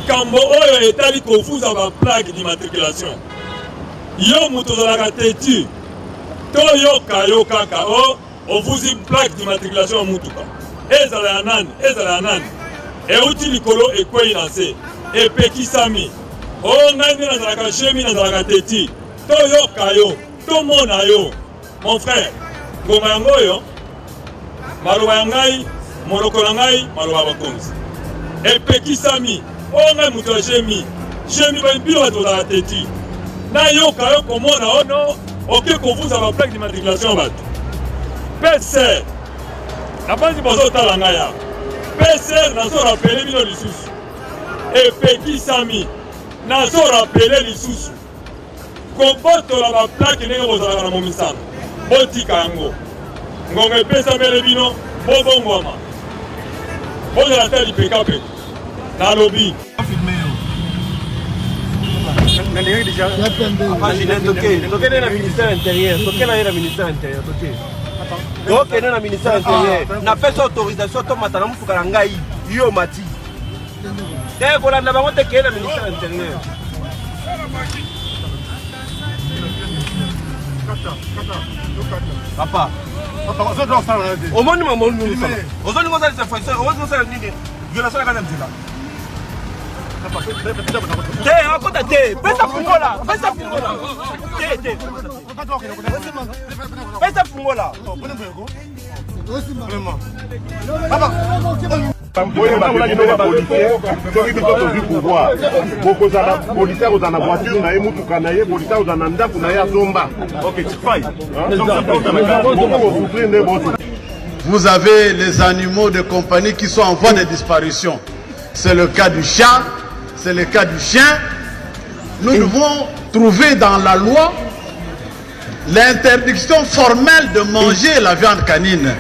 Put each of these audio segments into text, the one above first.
likambo oyo etali kofuza ba plaque d'immatriculation yo mutu ozalaka teti to yo kaka ofuzi plaque d'immatriculation mutuka ezala ya nani euti likolo ekwei na se epekisami ngai nde nazalaka shemi nazalaka teti to yoka yo tomona yo mon frère ngoma yango oyo maloba ya ngai monoko na ngai maloba bakonzi epekisami ngai mutu ya shemi bino bato ozalaka teti nayoka yo komona ono oke kofuza ba plaque d'immatriculation bato PCR napanzi bozotala ngai ya PCR nazorapele bino lisusu epekisami nazorapele lisusu kobotola baplaque ndenge bozalaka na momisano botika yango ngongo epesamele bino bobongwama bozala te lipekapeko nalobi tokende na ministère intérieur tokende na ministère intérieur tokende na ministère intérieur napesa autorisation tomata na mutuka na ngai yo mati te kolanda bango tekende na ministère intérieur papa omoni mamoni nous ozoni ngoza les infractions ozoni ngoza nini violation ya kana mzela te akota te pesa fungola te pesa fungola Vous avez les animaux de compagnie qui sont en voie de disparition. C'est le cas du chat, c'est le cas du chien. Nous devons trouver dans la loi l'interdiction formelle de manger la viande canine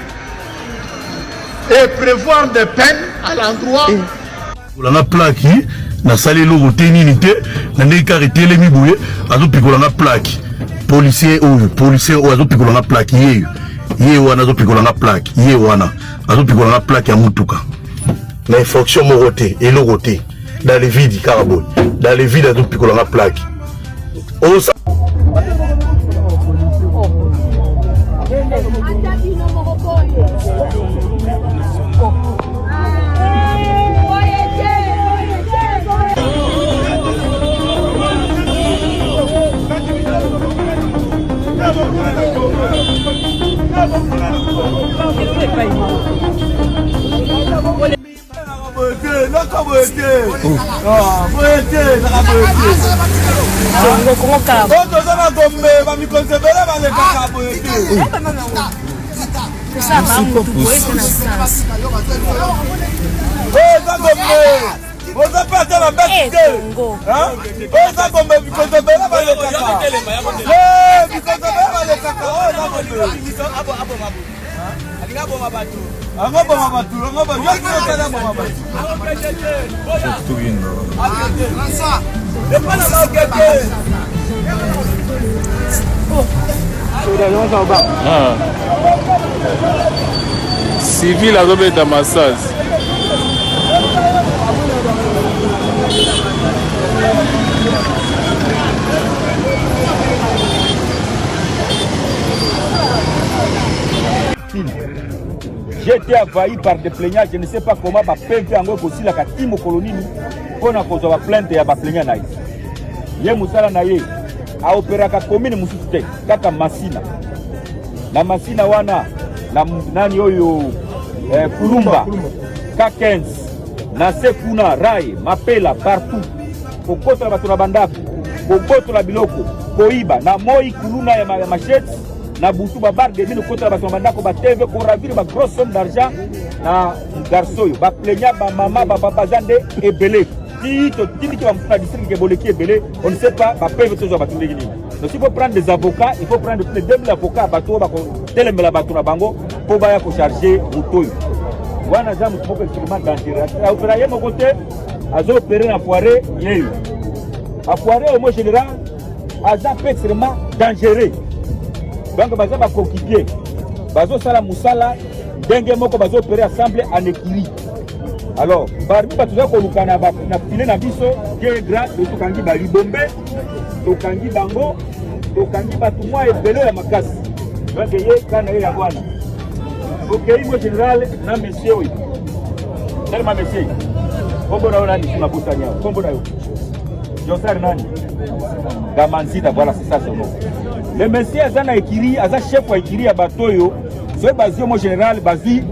et prévoir des peines à l'endroit. On a plaque, na salé logo téninité, na nekari télémi bouye, azo pikolanga plaque. Policier ou azo pikolanga plaque ye wana azo pikolanga plaque ye wana azo pikolanga plaque ya mutuka. Na infraction moroté et logoté dans les vides carabone, dans les vides azo pikolanga plaque. Civil azobeta massage. J'ai été envahi par des plaignants, je ne sais pas comment ma PV en gros aussi la Katimo colonie qu'on a causé la plainte ya ba plaignant naïs. Ye musala na ye a opéra ka commune musute kaka Masina. Na Masina wana na nani oyo Kulumba K15 na Sekuna Rai Mapela partout. Kokoto la batuna bandako, kokoto la biloko, koiba na moi kuluna ya machette. Na butu babar de mino kota ba sondako ba TV ko ravir ba grosse somme d'argent na garçon ba plaignant ba maman ba papa jande ebele tito qui va me district ke boleki ebele on ne sait pas ba peuvent toujours ba tundegi nini. Donc il faut prendre des avocats, il faut prendre plus de 2000 avocats ba to ba ko telemela ba tuna bango po ba ya ko charger butoy wana jamu ko extrêmement dangereux a opérer mon côté azo opérer na foire yeyo a foire au mot général aza extrêmement dangereux. Donc baza ba coquiller bazo sala musala ndenge moko bazo opérer ensemble en équilibre Alors parmi batuza kolukana na file na biso ye grand tokangi ba libombe tokangi bango tokangi batu mwa ebele ya makasi donc ye kana ye ya bwana okei mo général na monsieur oui tellement monsieur kombo na ona ni mabuta nyao kombo na yo Josar nani Gamanzida voilà c'est ça son nom le monsieur azana ekiri aza chef wa ekiri ya batoyo so bazio mo général bazi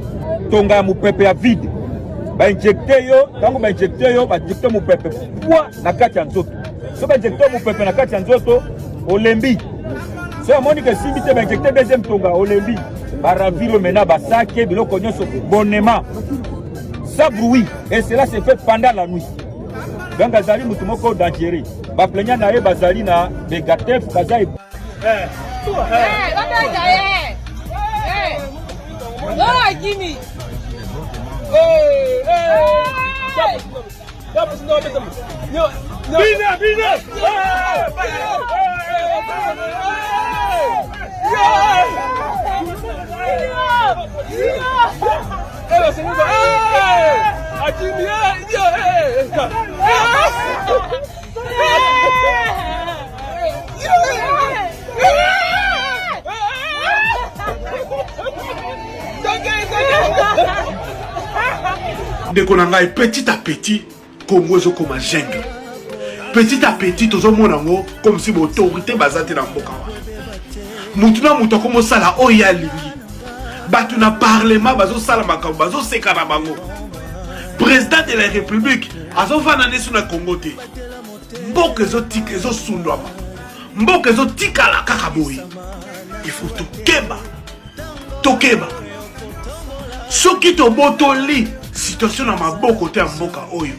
tonga mupepe ya vide ba injecter yo tango ba injecter yo ba injecter mupepe poa na kati ya nzoto so ba injecter mupepe na kati ya nzoto olembi so moni que simbi te ba injecter deuxième tonga olembi ba ravilo mena ba saké biloko nyonso bonnement sans bruit et cela se fait pendant la nuit donc azali mutu moko dangereux ba plaignant na ye bazali na Begatef kaza oh Jimmy ndeko na ngai petit à petit Congo ezo koma jungle petit à petit tozomona ngo comme si autorité bazate na mboka wa mutu na mutu akomosala oyo alingi batu na parlement bazosala makambo bazoseka na bango président de la république azovanda nesu na Congo te mboka ezotika ezosundwama mboka ezotikala kaka boye il faut tokeba soki tobotoli situation na maboko te ya mboka oyo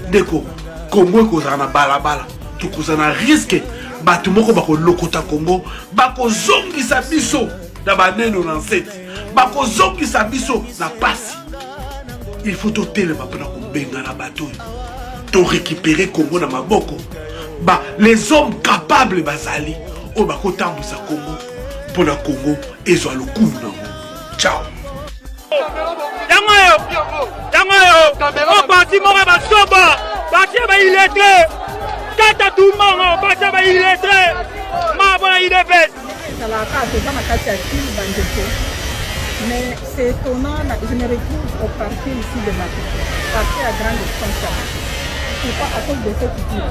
ndeko Congo ekozala na balabala tokozala na risque bato moko bakolokota Congo bakozongisa biso na baneno na nsete bakozongisa biso na pasi il faut totelema mpona kobenga na bato oyo torécupérer Congo na maboko les hommes capables bazali oyo bakotambwisa Congo mpona Congo ezwa lokumu nango ciao au parti mora basoba parti ba illettré tata tout monde parti ba illettré ma bona idefes la carte dans ma carte mais c'est étonnant je me retrouve au parti ici de ma parti à grande extension pourquoi à cause de cette équipe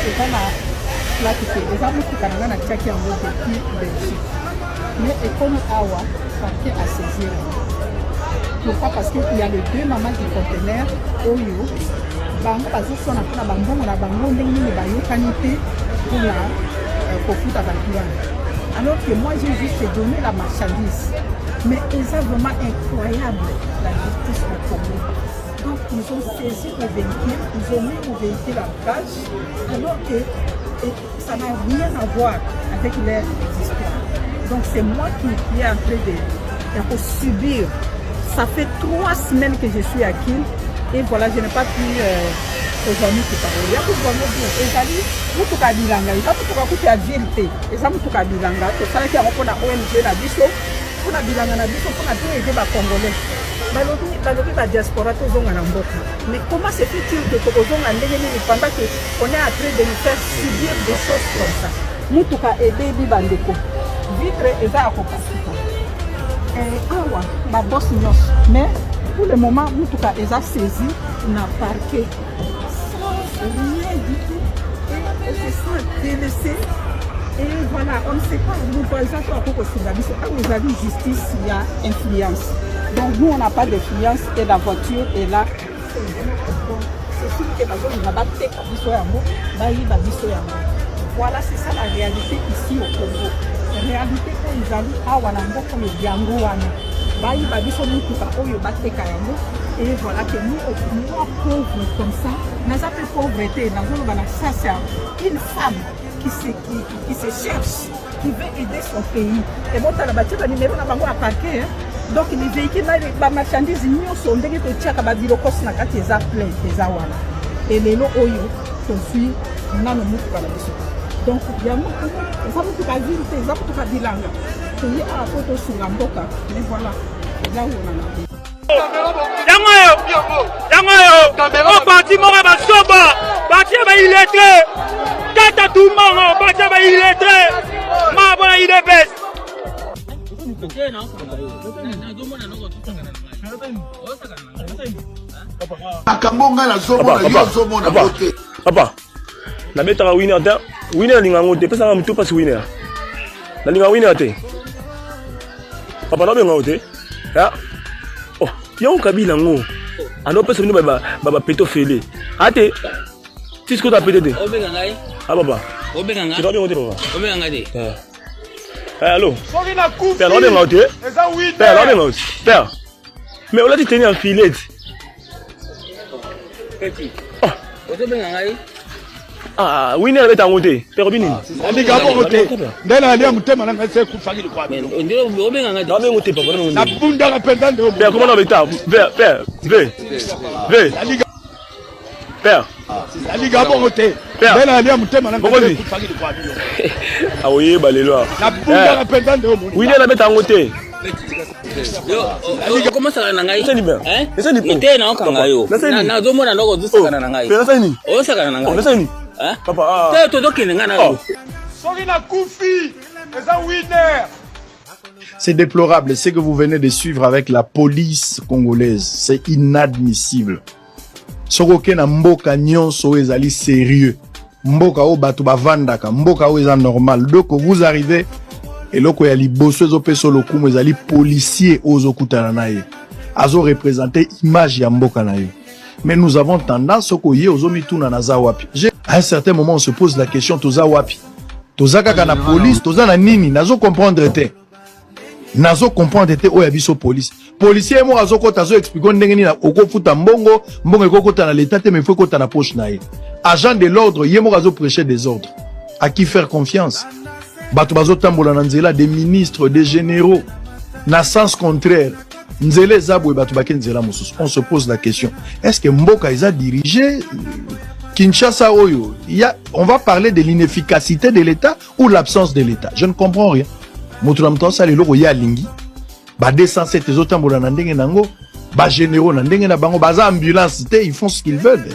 c'est dans la plaque les amis qui canada na tchaki en mode depuis Belgique mais et comme awa parti à saisir. Pourquoi? Parce qu'il y a les deux mamans du conteneur Oyo. Bango bazosona mpona bambongo na bango ndenge nini bayokani te mpona kofuta bakliane. Alors que moi j'ai juste donné la marchandise. Mais c'est vraiment incroyable la justice au Congo. Donc ils ont saisi le véhicule, ils ont mis le véhicule en cage, alors que ça n'a rien à voir avec leur histoire. Donc c'est moi qui est en train de subir. Ça fait 3 semaines que je suis à Kin et voilà, je n'ai pas pu aujourd'hui te parler. Il y a tout le monde qui est allé, vous tout à Bilanga, il y a tout le monde qui a vérité. Et ça, vous tout à Bilanga, tout ça qui a repris la ONG, la Bisso, pour la Bilanga, la Bisso, pour la tout aider les Congolais. La diaspora, tout le monde a l'emboca. Mais comment se fait-il que tout le monde a l'ennemi pendant qu'on est en train de nous faire subir des choses comme ça? Nous tout à aider les bandeko. Vitre et ça à compassion. Awa, ma boss nyos. Mais pour le moment, nous tout cas, ils ont saisi, on a parqué sans rien du tout. Et on se sent délaissé. Et voilà, on ne sait pas. Nous, par exemple, à propos de vous avez justice, il y a influence. Donc nous, on n'a pas d'influence et la voiture est là. C'est sûr que on va battre voilà, c'est ça la réalité ici au Congo. Réalité que ils allaient à Wanango comme le Diango Wana. Baï Babiso Moutuka Oyo Bate Kayamo. Et voilà que nous, pauvres comme ça, nous avons plus pauvreté. Ça, c'est une femme qui se cherche, qui veut aider son pays. Et bon, la bâtisse, le numéro n'a pas parqué. Donc les véhicules, les marchandises, ils sont des gens qui ont des bilokos na kati eza plein des awana. Et les lots Oyo, sont suivis, nous avons donc, il y a beaucoup de gens qui ont dit que les gens qui ont dit que les gens qui ont dit que les gens qui ont dit que les gens qui ont dit que les gens qui ont dit que On parti mort à soba, parti à illettré, kata tout monde, parti à illettré, ma bonne idée baisse. Papa, na metaka winner ta, winner linga ngote, pesa mtu pas winner. Na linga winner te. Papa na benga ngote. Ya. Oh, yon kabila ngo. Ano pesa minu baba peto fele. Ate. Tisko ta pété. Obenga ngai. Ah papa. Obenga ngai. Tu vas bien ngote papa. Obenga ngai. Allô. Père, on est monté. Père, on est monté. Père. Mais on l'a dit tenir en filet. Petit. Obenga ngai. Ah, winner est en monté. Père Bini. Ali gabo monté. Ndela ali amutema na ngase kufakili kwa. Ndilo obenga ngai. Ndame monté papa. Na bunda la pendant de. Père, comment on met ta? Père. Père. Ali gabo monté. Ndela ali amutema na ngase kufakili kwa. Ah oui, balelo. Na bunda la pendant de. Winner la met en monté. Yo, comment ça na ngai? Hein? Ite na okanga yo. Na zomona ndoko zusaka na ngai. Père, ça ni. O saka na ngai. Ça ni. Hein? Papa. Te to dokene nga na yo. Soki na kufi. Eza winner. C'est déplorable. Ce que vous venez de suivre avec la police congolaise, c'est inadmissible. Sokoke na mboka nyonso ezali sérieux. Mboka o batu bavandaka, mboka o eza normal. Donc vous arrivez et loko ya liboso ezopeso lokumu ezali policier ozokutana na ye. Azo représenter image ya mboka na yo. Mais nous avons tendance au koye ozomituna na za wapi. À un certain moment on se pose la question toza wapi. Toza kaka na police, toza na nini, nazo comprendre te. Nazo comprendre te oya biso police. Policier mo azokota zo expliquer ndenge nini okofuta mbongo, mbongo ekokota na l'état te mais faut kota na poche na ye. Agent de l'ordre yemo azo prêcher des ordres. À qui faire confiance? Bato bazo tambola na nzela des ministres, des généraux. Na sens contraire. Nzele zabwe bato baken nzela mosusu. On se pose la question. Est-ce que Mboka a dirigé Kinshasa Oyo? On va parler de l'inefficacité de l'État ou l'absence de l'État. Je ne comprends rien. Moutoulamtan sa lelo ya lingi. Ba 207 ezotambola na ndenge nango. Ba généraux na ndenge na bango. Baza ambulance te, ils font ce qu'ils veulent.